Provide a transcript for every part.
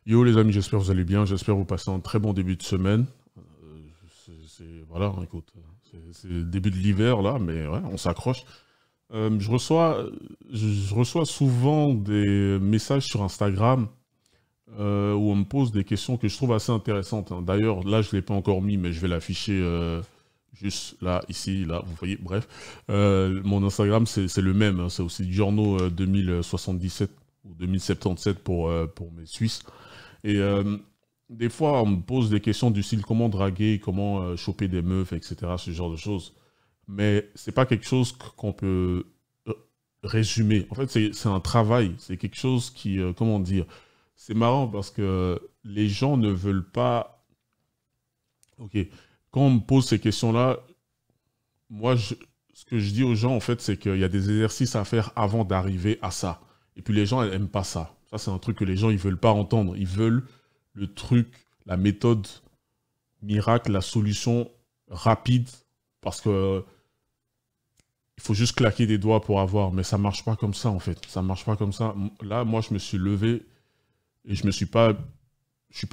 Yo les amis, j'espère que vous allez bien, j'espère que vous passez un très bon début de semaine. Voilà, hein, écoute, c'est le début de l'hiver là, mais ouais, on s'accroche. Je reçois souvent des messages sur Instagram où on me pose des questions que je trouve assez intéressantes, hein. D'ailleurs, là je ne l'ai pas encore mis, mais je vais l'afficher juste là, ici, là, vous voyez, bref. Mon Instagram c'est le même, hein, c'est aussi Giorno 2077 ou 2077 pour mes Suisses. Et des fois, on me pose des questions du style comment draguer, comment choper des meufs, etc. Ce genre de choses. Mais c'est pas quelque chose qu'on peut euh, résumer. En fait, c'est un travail. C'est quelque chose qui, comment dire, c'est marrant parce que les gens ne veulent pas. Ok, quand on me pose ces questions-là, moi, ce que je dis aux gens, en fait, c'est qu'il y a des exercices à faire avant d'arriver à ça. Et puis les gens, elles n'aiment pas ça. Ça, c'est un truc que les gens, ils veulent pas entendre. Ils veulent le truc, la méthode miracle, la solution rapide, parce que il faut juste claquer des doigts pour avoir, mais ça marche pas comme ça en fait. Ça marche pas comme ça. Là, moi, je me suis levé et je suis pas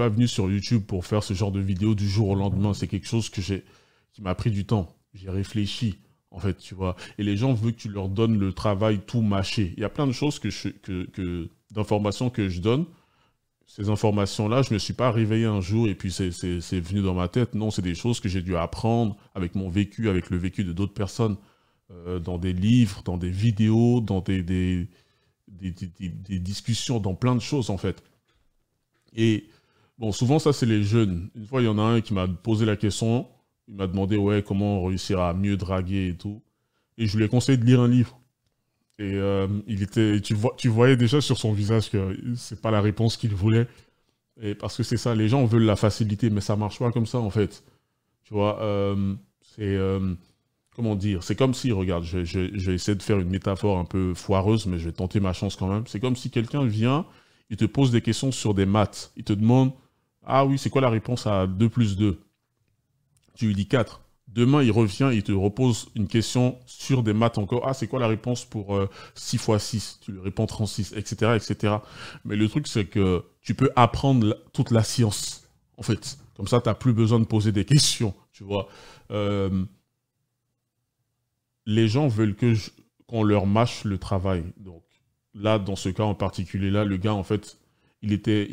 venu sur YouTube pour faire ce genre de vidéo du jour au lendemain. C'est quelque chose qui m'a pris du temps. J'ai réfléchi, en fait, tu vois. Et les gens veulent que tu leur donnes le travail tout mâché. Il y a plein de choses d'informations que je donne. Ces informations-là, je ne me suis pas réveillé un jour et puis c'est venu dans ma tête. Non, c'est des choses que j'ai dû apprendre avec mon vécu, avec le vécu de d'autres personnes, dans des livres, dans des vidéos, dans des discussions, dans plein de choses en fait. Et bon, souvent ça c'est les jeunes. Une fois, il y en a un qui m'a posé la question, il m'a demandé ouais, comment réussir à mieux draguer et tout. Et je lui ai conseillé de lire un livre. Et tu voyais déjà sur son visage que c'est pas la réponse qu'il voulait. Et parce que c'est ça, les gens veulent la facilité, mais ça marche pas comme ça en fait. Tu vois, comment dire, c'est comme si, regarde, je vais essayer de faire une métaphore un peu foireuse, mais je vais tenter ma chance quand même. C'est comme si quelqu'un vient, il te pose des questions sur des maths. Il te demande, ah oui, c'est quoi la réponse à 2 plus 2? Tu lui dis 4. Demain, il revient, il te repose une question sur des maths encore. Ah, c'est quoi la réponse pour 6 fois 6? Tu lui réponds 36, etc., etc. Mais le truc, c'est que tu peux apprendre toute la science, en fait. Comme ça, tu n'as plus besoin de poser des questions, tu vois. Euh, les gens veulent qu'on leur mâche le travail. Donc là, dans ce cas en particulier, là, le gars, en fait, il était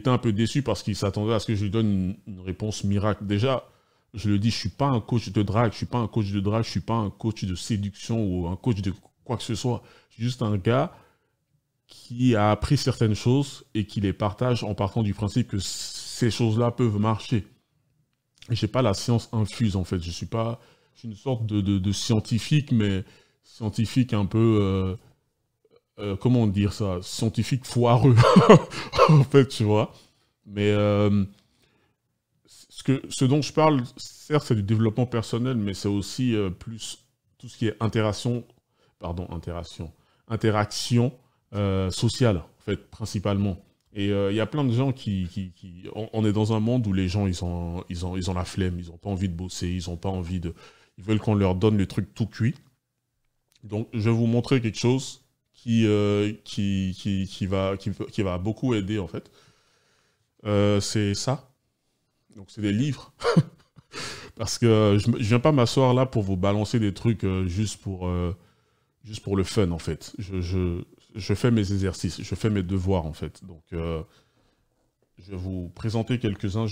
un peu déçu parce qu'il s'attendait à ce que je lui donne une réponse miracle. Déjà, je le dis, je suis pas un coach de drague, je suis pas un coach de drague, je suis pas un coach de séduction ou un coach de quoi que ce soit. Je suis juste un gars qui a appris certaines choses et qui les partage en partant du principe que ces choses-là peuvent marcher. Et j'ai pas la science infuse en fait. Je suis une sorte de scientifique, mais scientifique un peu, comment dire ça, scientifique foireux en fait, tu vois. Mais ce dont je parle, certes, c'est du développement personnel, mais c'est aussi plus tout ce qui est interaction sociale, en fait, principalement. Et il y a plein de gens on est dans un monde où les gens, ils ont la flemme, ils n'ont pas envie de bosser, ils ont pas envie de, ils veulent qu'on leur donne le truc tout cuit. Donc, je vais vous montrer quelque chose qui va beaucoup aider, en fait. C'est ça. Donc, c'est des livres. Parce que je ne viens pas m'asseoir là pour vous balancer des trucs juste pour le fun, en fait. Je fais mes exercices, je fais mes devoirs, en fait. Donc, je vais vous présenter quelques-uns.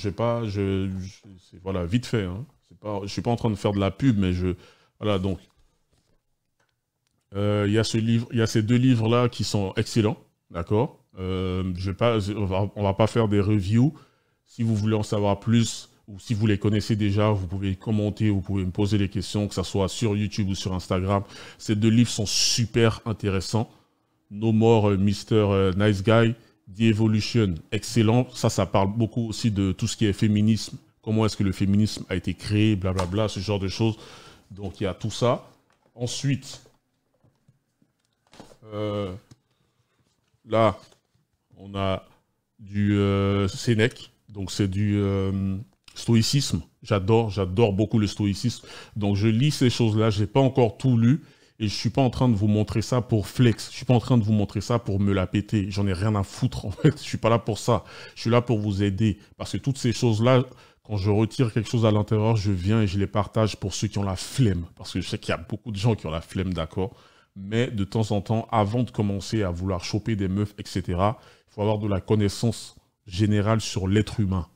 Voilà, vite fait, hein. Je ne suis pas en train de faire de la pub, mais voilà, donc, il y a ce livre, il y a ces deux livres-là qui sont excellents, d'accord? On va pas faire des reviews. Si vous voulez en savoir plus, ou si vous les connaissez déjà, vous pouvez commenter, vous pouvez me poser des questions, que ce soit sur YouTube ou sur Instagram. Ces deux livres sont super intéressants. No More Mr. Nice Guy, The Evolution, excellent. Ça parle beaucoup aussi de tout ce qui est féminisme. Comment est-ce que le féminisme a été créé, blablabla, ce genre de choses. Donc il y a tout ça. Ensuite, là, on a du Sénèque. Donc c'est du stoïcisme. J'adore beaucoup le stoïcisme. Donc je lis ces choses-là. Je n'ai pas encore tout lu. Et je suis pas en train de vous montrer ça pour flex. Je suis pas en train de vous montrer ça pour me la péter. J'en ai rien à foutre, en fait. Je suis pas là pour ça. Je suis là pour vous aider. Parce que toutes ces choses-là, quand je retire quelque chose à l'intérieur, je viens et je les partage pour ceux qui ont la flemme. Parce que je sais qu'il y a beaucoup de gens qui ont la flemme, d'accord? Mais de temps en temps, avant de commencer à vouloir choper des meufs, etc., il faut avoir de la connaissance générale sur l'être humain.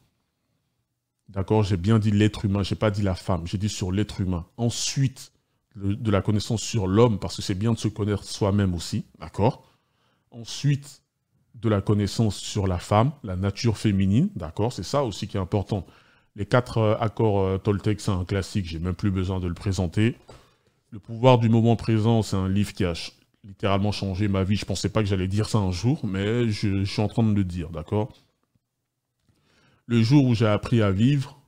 D'accord? J'ai bien dit l'être humain, j'ai pas dit la femme, j'ai dit sur l'être humain. Ensuite, de la connaissance sur l'homme, parce que c'est bien de se connaître soi-même aussi, d'accord? Ensuite, de la connaissance sur la femme, la nature féminine, d'accord? C'est ça aussi qui est important. Les 4 accords Toltec, c'est un classique, j'ai même plus besoin de le présenter. Le pouvoir du moment présent, c'est un livre qui a littéralement changé ma vie. Je pensais pas que j'allais dire ça un jour, mais je suis en train de le dire, d'accord? Le jour où j'ai appris à vivre,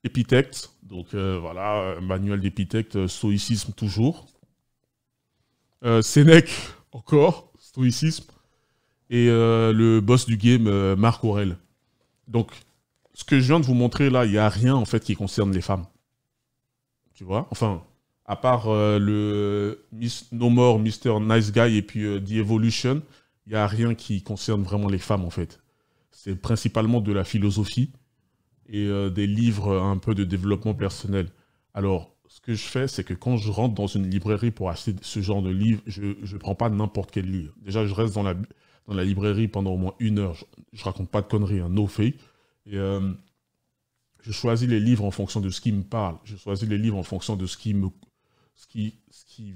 Épithète, donc voilà, manuel d'Épithète, stoïcisme toujours. Sénèque, encore, stoïcisme. Et le boss du game, Marc Aurèle. Donc, ce que je viens de vous montrer là, il n'y a rien en fait qui concerne les femmes. Tu vois? Enfin, à part le No More, Mr. Nice Guy et puis The Evolution, il n'y a rien qui concerne vraiment les femmes en fait. C'est principalement de la philosophie et des livres un peu de développement personnel. Alors, ce que je fais, c'est que quand je rentre dans une librairie pour acheter ce genre de livre, je ne prends pas n'importe quel livre. Déjà, je reste dans la librairie pendant au moins 1 heure. Je raconte pas de conneries, hein, no fake. Et je choisis les livres en fonction de ce qui me parle. Je choisis les livres en fonction de ce qui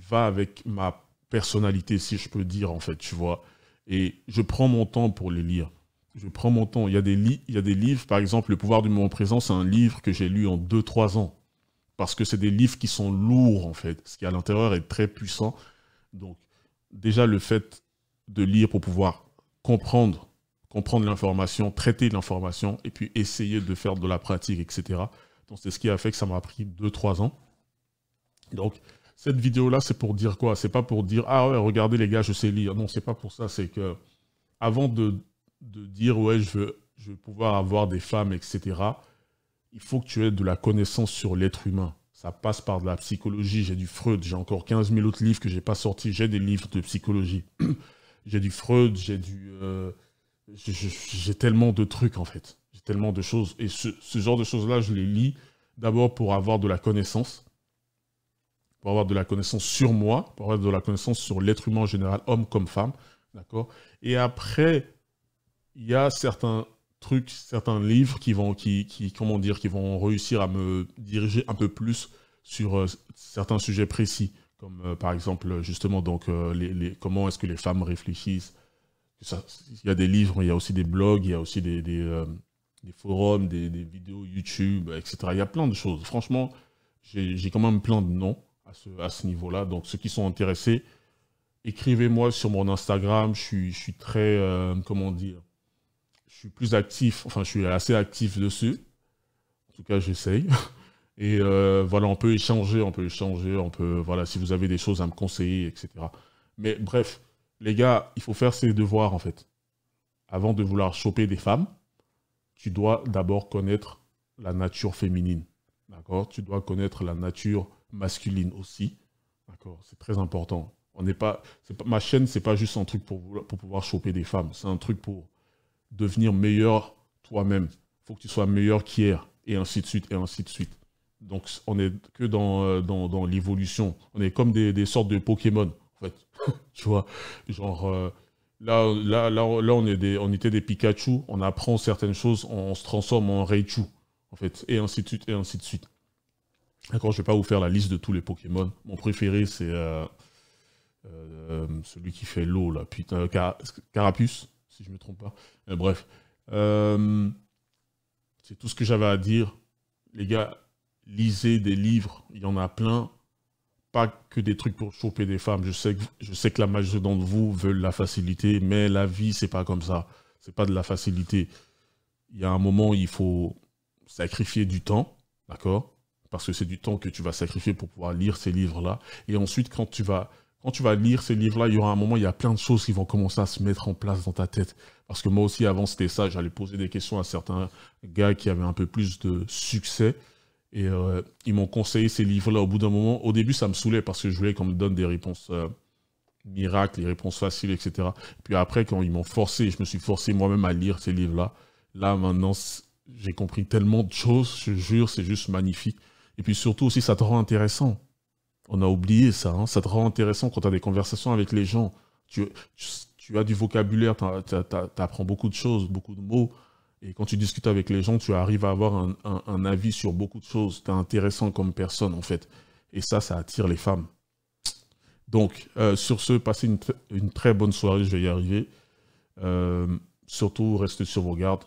va avec ma personnalité, si je peux dire, en fait, tu vois. Et je prends mon temps pour les lire. Je prends mon temps. Il y a des livres, par exemple, Le pouvoir du moment présent, c'est un livre que j'ai lu en 2-3 ans. Parce que c'est des livres qui sont lourds, en fait. Ce qui, à l'intérieur, est très puissant. Donc, déjà, le fait de lire pour pouvoir comprendre l'information, traiter l'information, et puis essayer de faire de la pratique, etc. Donc, c'est ce qui a fait que ça m'a pris 2-3 ans. Donc, cette vidéo-là, c'est pour dire quoi? C'est pas pour dire, ah ouais, regardez les gars, je sais lire. Non, c'est pas pour ça. C'est que, avant de dire, ouais, je veux pouvoir avoir des femmes, etc., il faut que tu aies de la connaissance sur l'être humain. Ça passe par de la psychologie. J'ai du Freud, j'ai encore 15 000 autres livres que j'ai pas sortis. J'ai des livres de psychologie. J'ai du Freud, j'ai tellement de trucs, en fait. J'ai tellement de choses. Et ce genre de choses-là, je les lis d'abord pour avoir de la connaissance. Pour avoir de la connaissance sur moi, pour avoir de la connaissance sur l'être humain en général, homme comme femme. D'accord? Et après, il y a certains trucs, certains livres qui vont réussir à me diriger un peu plus sur certains sujets précis, comme par exemple justement donc comment est-ce que les femmes réfléchissent. Il y a des livres, il y a aussi des blogs, il y a aussi des forums, des vidéos YouTube, etc. Il y a plein de choses. Franchement, j'ai quand même plein de noms à ce niveau-là. Donc ceux qui sont intéressés, écrivez-moi sur mon Instagram. Je suis très, comment dire, je suis plus actif, enfin je suis assez actif dessus. En tout cas, j'essaye. Et voilà, on peut échanger, voilà, si vous avez des choses à me conseiller, etc. Mais bref, les gars, il faut faire ses devoirs, en fait. Avant de vouloir choper des femmes, tu dois d'abord connaître la nature féminine. D'accord? Tu dois connaître la nature masculine aussi. D'accord? C'est très important. Ma chaîne, c'est pas juste un truc pour pouvoir choper des femmes. C'est un truc pour devenir meilleur toi-même. Il faut que tu sois meilleur qu'hier, et ainsi de suite, et ainsi de suite. Donc, on n'est que dans l'évolution. On est comme des sortes de Pokémon, en fait. Tu vois, genre, là, on était des Pikachu, on apprend certaines choses, on se transforme en Raichu, en fait, et ainsi de suite, et ainsi de suite. D'accord, je ne vais pas vous faire la liste de tous les Pokémon. Mon préféré, c'est celui qui fait l'eau, là, putain, Carapuce, si je ne me trompe pas. Bref, c'est tout ce que j'avais à dire. Les gars, lisez des livres, il y en a plein. Pas que des trucs pour choper des femmes. Je sais que la majorité d'entre vous veulent la facilité, mais la vie, c'est pas comme ça. C'est pas de la facilité. Il y a un moment où il faut sacrifier du temps, d'accord? Parce que c'est du temps que tu vas sacrifier pour pouvoir lire ces livres-là. Et ensuite, quand tu vas lire ces livres-là, il y aura un moment, il y a plein de choses qui vont commencer à se mettre en place dans ta tête. Parce que moi aussi, avant, c'était ça. J'allais poser des questions à certains gars qui avaient un peu plus de succès. Et ils m'ont conseillé ces livres-là. Au bout d'un moment, au début, ça me saoulait parce que je voulais qu'on me donne des réponses miracles, des réponses faciles, etc. Puis après, quand ils m'ont forcé, je me suis forcé moi-même à lire ces livres-là. Là, maintenant, j'ai compris tellement de choses, je te jure, c'est juste magnifique. Et puis surtout aussi, ça te rend intéressant. On a oublié ça, hein. Ça te rend intéressant quand tu as des conversations avec les gens. Tu as du vocabulaire, tu apprends beaucoup de choses, beaucoup de mots. Et quand tu discutes avec les gens, tu arrives à avoir un avis sur beaucoup de choses. Tu es intéressant comme personne, en fait. Et ça attire les femmes. Donc, sur ce, passez une très bonne soirée, je vais y arriver. Surtout, restez sur vos gardes.